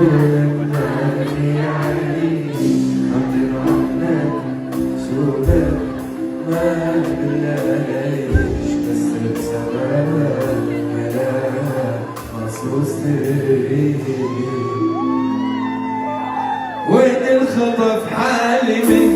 ولدني عليك عطرنا سوداء ما بلاقيش بس سوا كلام مخصوص ليك وين الخطف حالي من